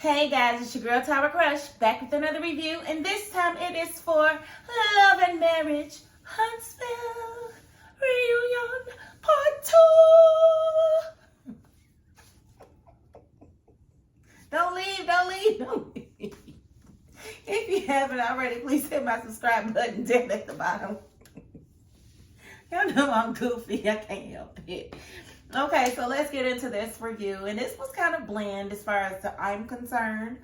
Hey guys, it's your girl Tyra Crush back with another review, and this time it is for Love and Marriage Huntsville Reunion Part 2. Don't leave. If you haven't already, please hit my subscribe button down at the bottom. Y'all know I'm goofy, I can't help it. Okay, so let's get into this review, and this was kind of bland as far as I'm concerned.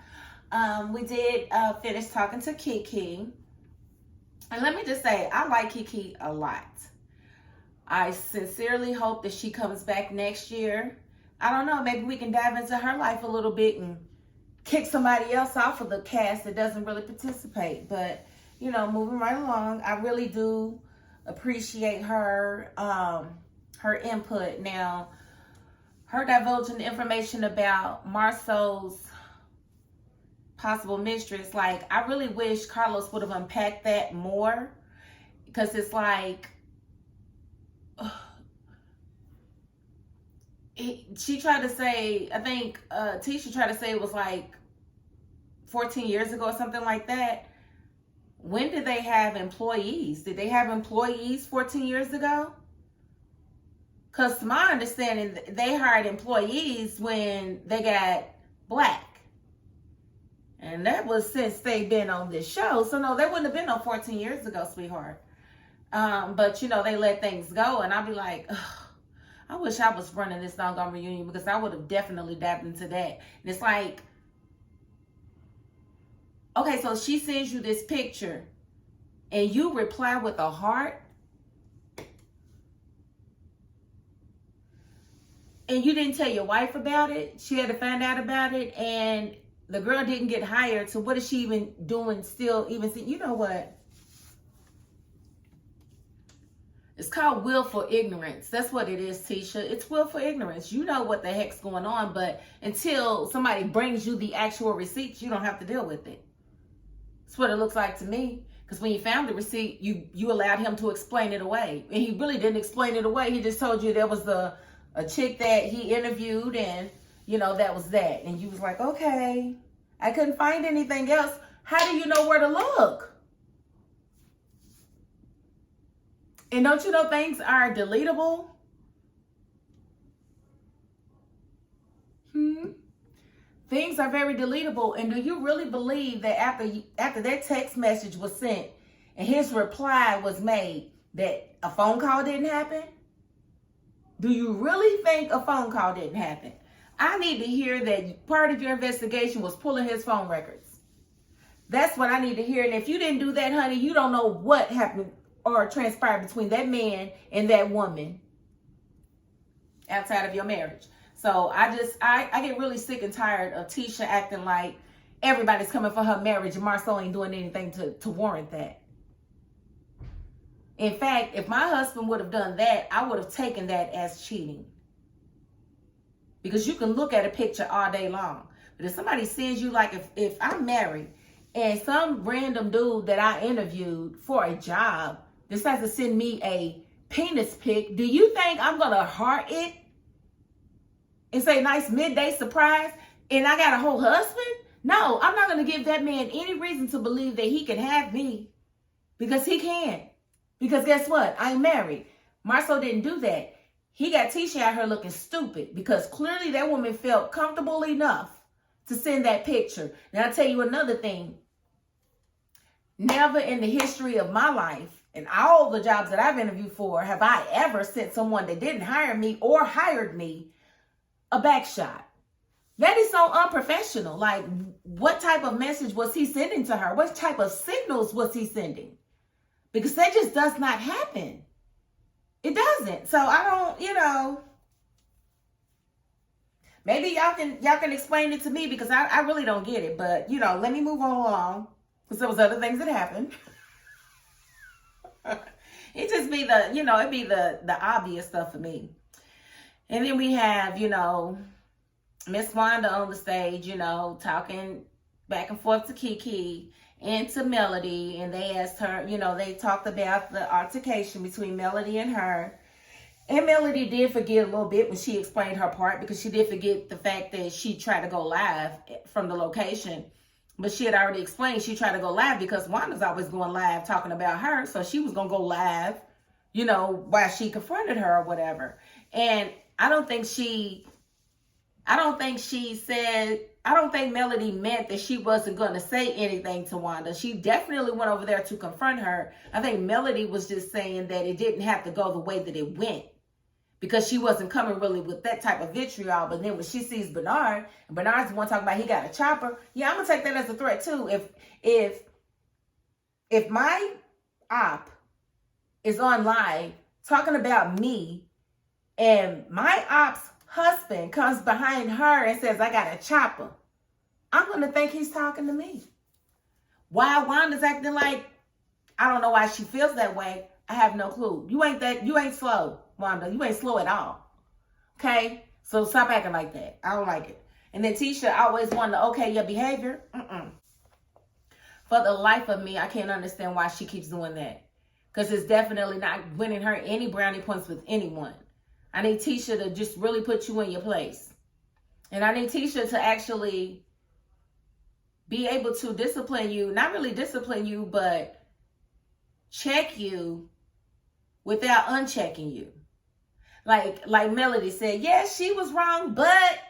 We did finish talking to Kiki, and let me just say, I like Kiki a lot. I sincerely hope that she comes back next year. I don't know, maybe we can dive into her life a little bit and kick somebody else off of the cast that doesn't really participate. But, you know, moving right along, I really do appreciate her her input. Now, her divulging information about Marceau's possible mistress, like, I really wish Carlos would have unpacked that more, because it's like, she tried to say, I think Tisha tried to say it was like 14 years ago or something like that. When did they have employees? Did they have employees 14 years ago? Because to my understanding, they hired employees when they got black. And that was since they've been on this show. So no, they wouldn't have been on 14 years ago, sweetheart. But, you know, they let things go. And I'll be like, ugh, I wish I was running this doggone reunion, because I would have definitely dived into that. And it's like, okay, so she sends you this picture and you reply with a heart. And you didn't tell your wife about it. She had to find out about it. And the girl didn't get hired. So what is she even doing still? You know what? It's called willful ignorance. That's what it is, Tisha. It's willful ignorance. You know what the heck's going on. But until somebody brings you the actual receipts, you don't have to deal with it. That's what it looks like to me. Because when you found the receipt, you allowed him to explain it away. And he really didn't explain it away. He just told you there was a chick that he interviewed, and, you know, that was that. And you was like, okay, I couldn't find anything else. How do you know where to look? And don't you know things are deletable? Things are very deletable. And do you really believe that after that text message was sent and his reply was made, that a phone call didn't happen? Do you really think a phone call didn't happen? I need to hear that part of your investigation was pulling his phone records. That's what I need to hear. And if you didn't do that, honey, you don't know what happened or transpired between that man and that woman outside of your marriage. So I get really sick and tired of Tisha acting like everybody's coming for her marriage and Marceau ain't doing anything to warrant that. In fact, if my husband would have done that, I would have taken that as cheating. Because you can look at a picture all day long. But if somebody sends you, like, if I'm married and some random dude that I interviewed for a job decides to send me a penis pic, do you think I'm going to heart it and say, nice midday surprise, and I got a whole husband? No, I'm not going to give that man any reason to believe that he can have me, because he can't. Because guess what? I'm married. Marceau didn't do that. He got Tisha out here looking stupid, because clearly that woman felt comfortable enough to send that picture. Now, I'll tell you another thing. Never in the history of my life and all the jobs that I've interviewed for have I ever sent someone that didn't hire me or hired me a back shot. That is so unprofessional. Like, what type of message was he sending to her? What type of signals was he sending? Because that just does not happen. It doesn't. So I don't, you know, maybe y'all can explain it to me, because I really don't get it. But, you know, let me move on along, because there was other things that happened. It just be the, you know, it'd be the obvious stuff for me. And then we have, you know, Miss Wanda on the stage, you know, talking back and forth to Kiki and to Melody, and they asked her, you know, they talked about the altercation between Melody and her, And Melody did forget a little bit when she explained her part, because she did forget the fact that she tried to go live from the location. But she had already explained she tried to go live because Wanda's always going live talking about her. So she was going to go live, you know, while she confronted her or whatever. And I don't think Melody meant that she wasn't going to say anything to Wanda. She definitely went over there to confront her. I think Melody was just saying that it didn't have to go the way that it went, because she wasn't coming really with that type of vitriol. But then when she sees Bernard, and Bernard's the one talking about he got a chopper, yeah, I'm gonna take that as a threat too. If my op is on live talking about me, and my op's husband comes behind her and says, I got a chopper, I'm gonna think he's talking to me. Why Wanda's acting like, I don't know why she feels that way. I have no clue. You ain't slow, Wanda. You ain't slow at all. Okay? So stop acting like that. I don't like it. And then Tisha always wanted to okay your behavior. For the life of me, I can't understand why she keeps doing that. Because it's definitely not winning her any brownie points with anyone. I need Tisha to just really put you in your place. And I need Tisha to actually be able to discipline you. Not really discipline you, but check you without unchecking you. Like Melody said, yes, she was wrong, but,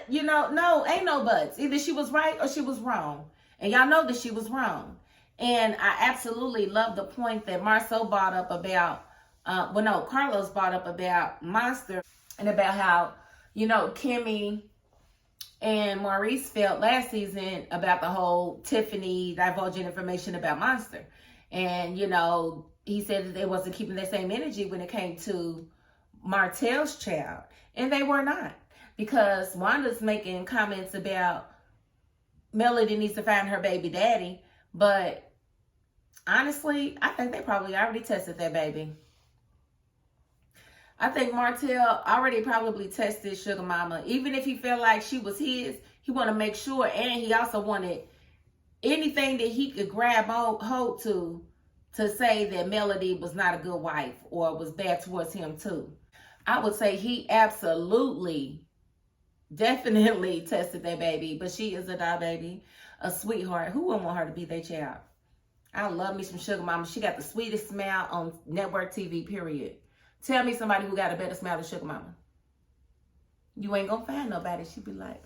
you know, no, ain't no buts. Either she was right or she was wrong. And y'all know that she was wrong. And I absolutely love the point that Marcel brought up about, Carlos brought up about Monster, and about how, you know, Kimmy and Maurice felt last season about the whole Tiffany divulging information about Monster. And, you know, he said that they wasn't keeping the same energy when it came to Martell's child. And they were not. Because Wanda's making comments about Melody needs to find her baby daddy. But honestly, I think they probably already tested that baby. I think Martell already probably tested Sugar Mama. Even if he felt like she was his, he wanted to make sure. And he also wanted anything that he could grab hold to say that Melody was not a good wife or was bad towards him too. I would say he absolutely, definitely tested that baby. But she is a doll baby, a sweetheart. Who wouldn't want her to be their child? I love me some Sugar Mama. She got the sweetest smile on network TV, period. Tell me somebody who got a better smile than Sugar Mama. You ain't gonna find nobody. She be like,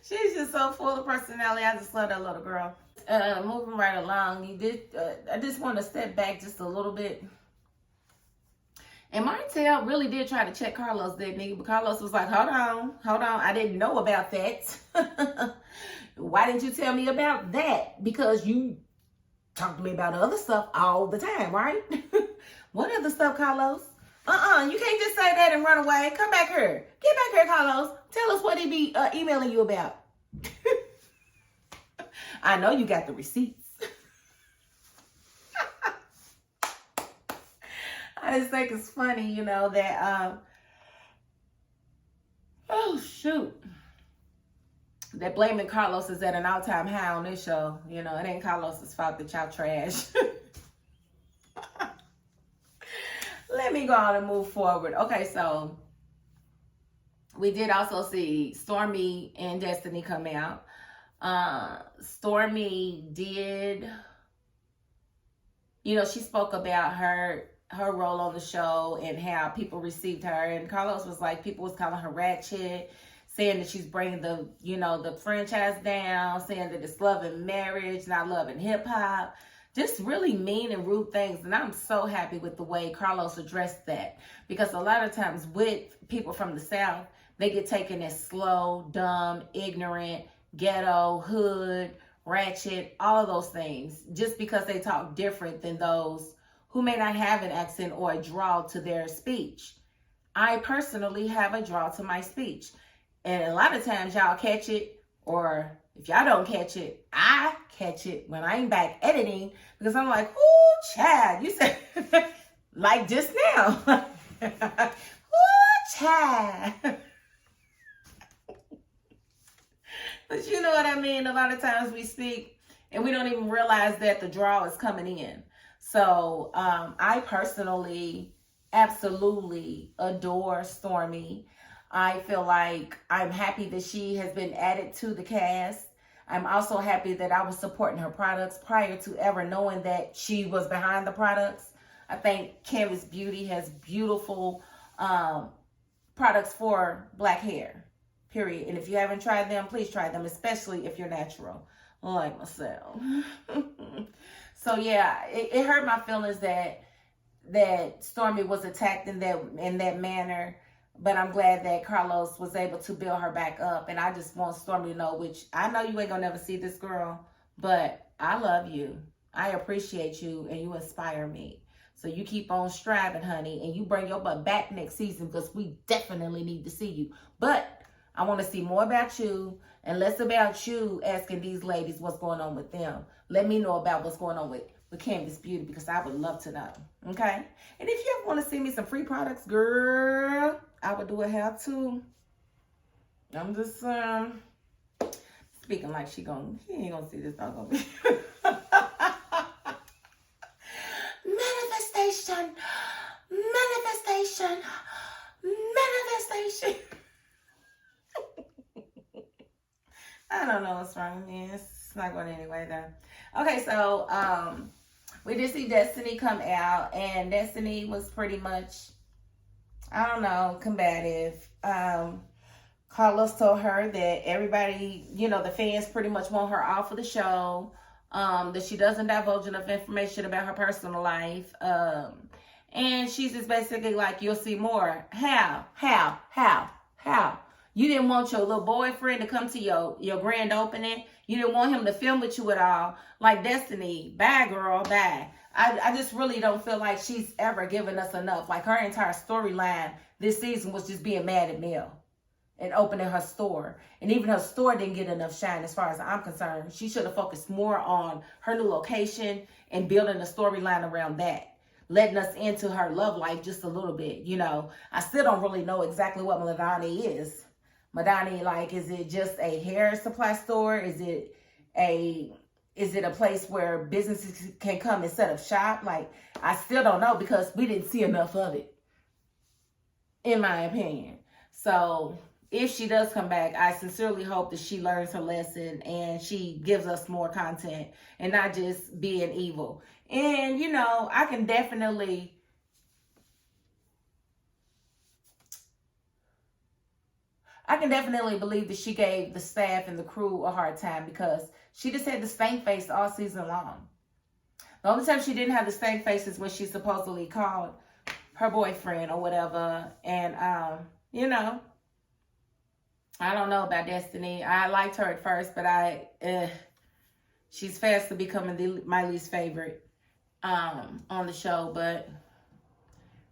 she's just so full of personality. I just love that little girl. Moving right along, I just want to step back just a little bit. And Martell really did try to check Carlos, didn't he? But Carlos was like, hold on. I didn't know about that. Why didn't you tell me about that? Because you talk to me about other stuff all the time, right? What other stuff, Carlos? You can't just say that and run away. Come back here. Get back here, Carlos. Tell us what he be emailing you about. I know you got the receipts. I just think it's funny, you know, that, that blaming Carlos is at an all-time high on this show. You know, it ain't Carlos's fault that y'all trash. Let me go on and move forward. Okay, so we did also see Stormy and Destiny come out. Stormy did, you know, she spoke about her role on the show and how people received her. And Carlos was like, people was calling her ratchet, saying that she's bringing the, you know, the franchise down, saying that it's Love and Marriage, not Love and Hip Hop. Just really mean and rude things. And I'm so happy with the way Carlos addressed that. Because a lot of times with people from the South, they get taken as slow, dumb, ignorant, ghetto, hood, ratchet, all of those things. Just because they talk different than those who may not have an accent or a drawl to their speech. I personally have a drawl to my speech. And a lot of times y'all catch it, or if y'all don't catch it, I catch it when I'm back editing, because I'm like, ooh, Chad, you said, like just now. Ooh, Chad. But you know what I mean? A lot of times we speak and we don't even realize that the draw is coming in. So I personally absolutely adore Stormy. I feel like I'm happy that she has been added to the cast. I'm also happy that I was supporting her products prior to ever knowing that she was behind the products. I think Canvas Beauty has beautiful products for black hair, period. And if you haven't tried them, please try them, especially if you're natural, like myself. So yeah, it hurt my feelings that Stormy was attacked in that manner. But I'm glad that Carlos was able to build her back up. And I just want Stormy to know, which I know you ain't gonna never see this girl, but I love you. I appreciate you and you inspire me. So you keep on striving, honey, and you bring your butt back next season because we definitely need to see you. But I want to see more about you and less about you asking these ladies what's going on with them. Let me know about what's going on with Canvas Beauty because I would love to know. Okay? And if you ever want to see me some free products, girl, I would do a how-to. I'm just speaking like she ain't gonna see this dog on me. Manifestation. I don't know what's wrong with me. It's not going anyway though. Okay, so we did see Destiny come out, and Destiny was pretty much, I don't know, combative. Carlos told her that everybody, the fans pretty much want her off of the show, that she doesn't divulge enough information about her personal life. And she's just basically like, you'll see more. How? You didn't want your little boyfriend to come to your grand opening. You didn't want him to film with you at all. Like, Destiny, bye, girl, bye. I just really don't feel like she's ever given us enough. Like, her entire storyline this season was just being mad at Mel and opening her store. And even her store didn't get enough shine as far as I'm concerned. She should have focused more on her new location and building a storyline around that. Letting us into her love life just a little bit, I still don't really know exactly what Madani is. Madani, like, is it just a hair supply store? Is it a place where businesses can come and set up shop? Like, I still don't know because we didn't see enough of it, in my opinion. So if she does come back, I sincerely hope that she learns her lesson and she gives us more content and not just being evil. And, I can definitely believe that she gave the staff and the crew a hard time because she just had the stank face all season long. The only time she didn't have the stank face is when she supposedly called her boyfriend or whatever. And, I don't know about Destiny. I liked her at first, but she's fast to becoming my least favorite on the show. But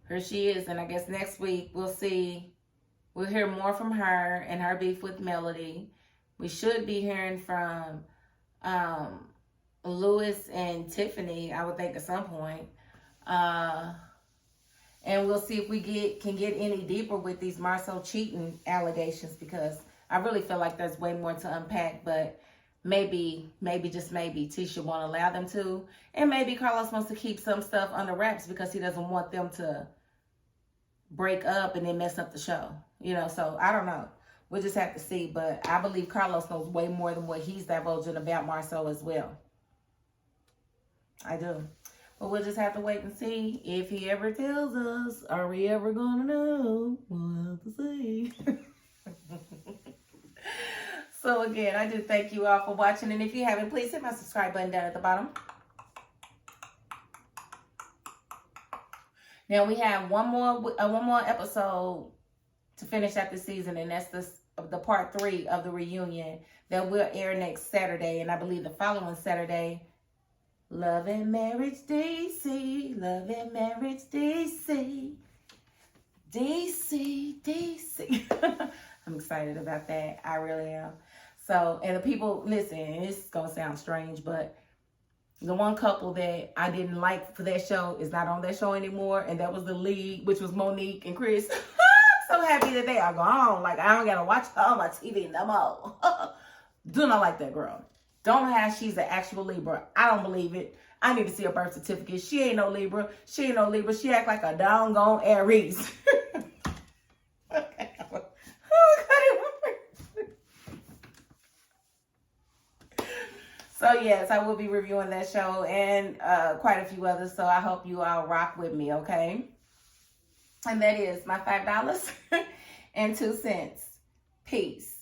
here she is, and I guess next week we'll hear more from her and her beef with Melody. We should be hearing from Lewis and Tiffany, I would think, at some point. And we'll see if we can get any deeper with these Marcel cheating allegations, because I really feel like there's way more to unpack, but maybe, just maybe, Tisha won't allow them to. And maybe Carlos wants to keep some stuff under wraps because he doesn't want them to break up and then mess up the show. So I don't know. We'll just have to see. But I believe Carlos knows way more than what he's divulging about Marcel as well. I do. But we'll just have to wait and see if he ever tells us. Are we ever going to know? We'll have to see. So again, I do thank you all for watching. And if you haven't, please hit my subscribe button down at the bottom. Now we have one more episode to finish out the season, and that's the part 3 of the reunion that will air next Saturday. And I believe the following Saturday, Love and Marriage DC, Love and Marriage DC, DC. I'm excited about that. I really am. So, and the people, listen, it's gonna sound strange, but the one couple that I didn't like for that show is not on that show anymore, and that was the lead, which was Monique and Chris. I'm so happy that they are gone. Like, I don't gotta watch her on my TV no more. Do not like that girl. Don't lie, she's an actual Libra. I don't believe it. I need to see a birth certificate. She ain't no Libra. She ain't no Libra. She act like a doggone Aries. Okay. So yes, I will be reviewing that show and quite a few others. So I hope you all rock with me, okay? And that is my $5.02. Peace.